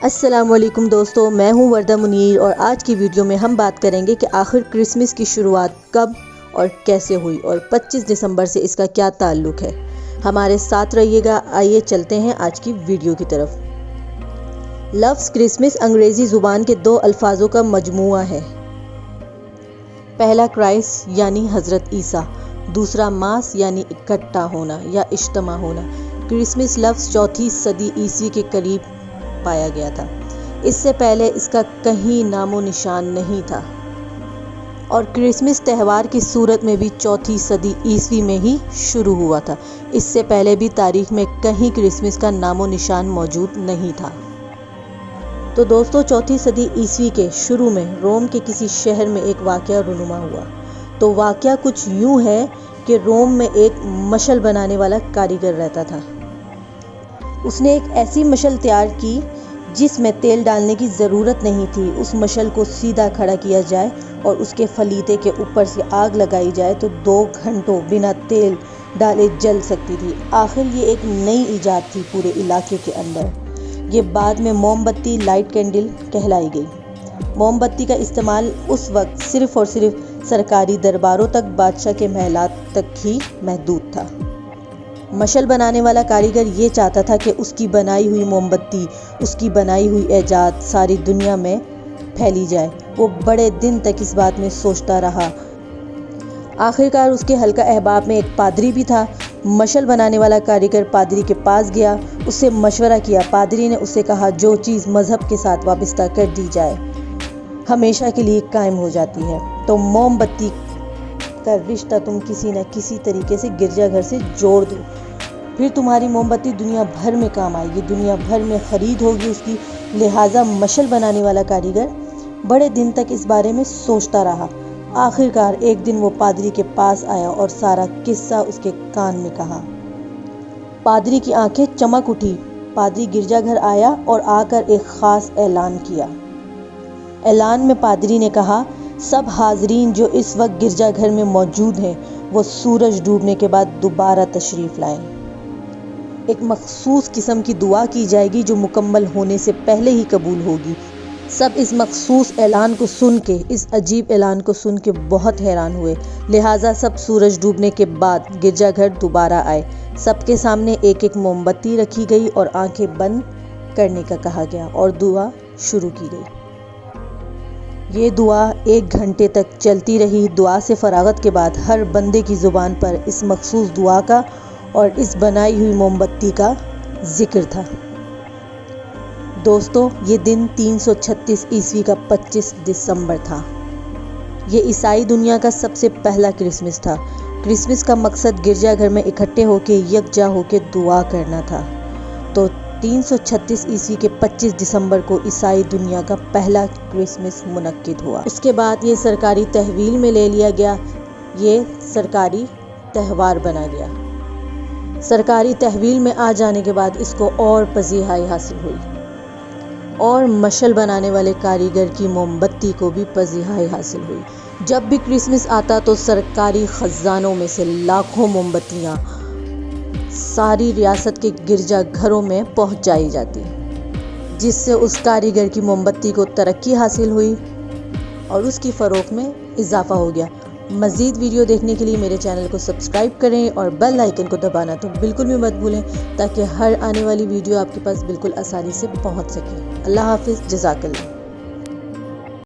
السلام علیکم دوستو، میں ہوں وردہ منیر اور آج کی ویڈیو میں ہم بات کریں گے کہ آخر کرسمس کی شروعات کب اور کیسے ہوئی اور 25 دسمبر سے اس کا کیا تعلق ہے۔ ہمارے ساتھ رہیے گا، آئیے چلتے ہیں آج کی ویڈیو کی طرف۔ لفظ کرسمس انگریزی زبان کے دو الفاظوں کا مجموعہ ہے۔ پہلا کرائسٹ یعنی حضرت عیسیٰ، دوسرا ماس یعنی اکٹھا ہونا یا اجتماع ہونا۔ کرسمس لفظ چوتھی صدی عیسوی کے قریب پایا گیا تھا۔ اس سے پہلے اس کا کہیں نام و نشان نہیں تھا، اور کرسمس تہوار کی صورت میں بھی چوتھی صدی عیسوی میں ہی شروع ہوا تھا۔ اس سے پہلے بھی تاریخ میں کہیں کرسمس کا نام و نشان موجود نہیں تھا۔ تو دوستو، چوتھی صدی عیسوی کے شروع میں روم کے کسی شہر میں ایک واقعہ رونما ہوا۔ تو واقعہ کچھ یوں ہے کہ روم میں ایک مشل بنانے والا کاریگر رہتا تھا۔ اس نے ایک ایسی مشل تیار کی جس میں تیل ڈالنے کی ضرورت نہیں تھی۔ اس مشل کو سیدھا کھڑا کیا جائے اور اس کے فلیتے کے اوپر سے آگ لگائی جائے تو 2 گھنٹوں بنا تیل ڈالے جل سکتی تھی۔ آخر یہ ایک نئی ایجاد تھی پورے علاقے کے اندر۔ یہ بعد میں موم بتی لائٹ کینڈل کہلائی گئی۔ موم بتی کا استعمال اس وقت صرف اور صرف سرکاری درباروں تک، بادشاہ کے محلات تک ہی محدود تھا۔ مشل بنانے والا کاریگر یہ چاہتا تھا کہ اس کی بنائی ہوئی موم بتی، اس کی بنائی ہوئی ایجاد ساری دنیا میں پھیلی جائے۔ وہ بڑے دن تک اس بات میں سوچتا رہا۔ آخرکار اس کے حلقہ احباب میں ایک پادری بھی تھا۔ مشل بنانے والا کاریگر پادری کے پاس گیا، اس سے مشورہ کیا۔ پادری نے اسے کہا، جو چیز مذہب کے ساتھ وابستہ کر دی جائے ہمیشہ کے لیے قائم ہو جاتی ہے۔ تو موم بتی کا رشتہ تم کسی نہ کسی طریقے سے گرجا گھر سے جوڑ دو، پھر تمہاری موم بتی دنیا بھر میں کام آئے گی، دنیا بھر میں خرید ہوگی اس کی۔ لہٰذا مشل بنانے والا کاریگر بڑے دن تک اس بارے میں سوچتا رہا۔ آخرکار ایک دن وہ پادری کے پاس آیا اور سارا قصہ اس کے کان میں کہا۔ پادری کی آنکھیں چمک اٹھی۔ پادری گرجا گھر آیا اور آ کر ایک خاص اعلان کیا۔ اعلان میں پادری نے کہا، سب حاضرین جو اس وقت گرجا گھر میں موجود ہیں وہ سورج ڈوبنے کے بعد دوبارہ تشریف لائیں۔ ایک مخصوص قسم کی دعا کی جائے گی جو مکمل ہونے سے پہلے ہی قبول ہوگی۔ سب اس مخصوص اعلان کو سن کے، اس عجیب اعلان کو سن کے بہت حیران ہوئے۔ لہٰذا سب سورج ڈوبنے کے بعد گرجا گھر دوبارہ آئے۔ سب کے سامنے ایک ایک موم بتی رکھی گئی اور آنکھیں بند کرنے کا کہا گیا اور دعا شروع کی گئی۔ یہ دعا 1 گھنٹے تک چلتی رہی۔ دعا سے فراغت کے بعد ہر بندے کی زبان پر اس مخصوص دعا کا اور اس بنائی ہوئی موم بتی کا ذکر تھا۔ دوستو، یہ دن 336 عیسوی کا 25 دسمبر تھا۔ یہ عیسائی دنیا کا سب سے پہلا کرسمس تھا۔ کرسمس کا مقصد گرجا گھر میں اکٹھے ہو کے یکجا ہو کے دعا کرنا تھا۔ تو 336 عیسوی کے 25 دسمبر کو عیسائی دنیا کا پہلا کرسمس منعقد ہوا۔ اس کے بعد یہ سرکاری تحویل میں لے لیا گیا، یہ سرکاری تہوار بنا گیا۔ سرکاری تحویل میں آ جانے کے بعد اس کو اور پذیرائی حاصل ہوئی، اور مشل بنانے والے کاریگر کی موم بتی کو بھی پذیرائی حاصل ہوئی۔ جب بھی کرسمس آتا تو سرکاری خزانوں میں سے لاکھوں موم بتیاں ساری ریاست کے گرجا گھروں میں پہنچائی جاتی، جس سے اس کاریگر کی موم بتی کو ترقی حاصل ہوئی اور اس کی فروخت میں اضافہ ہو گیا۔ مزید ویڈیو دیکھنے کے لیے میرے چینل کو سبسکرائب کریں اور بیل آئیکن کو دبانا تو بالکل بھی مت بھولیں، تاکہ ہر آنے والی ویڈیو آپ کے پاس بالکل آسانی سے پہنچ سکے۔ اللہ حافظ، جزاک اللہ۔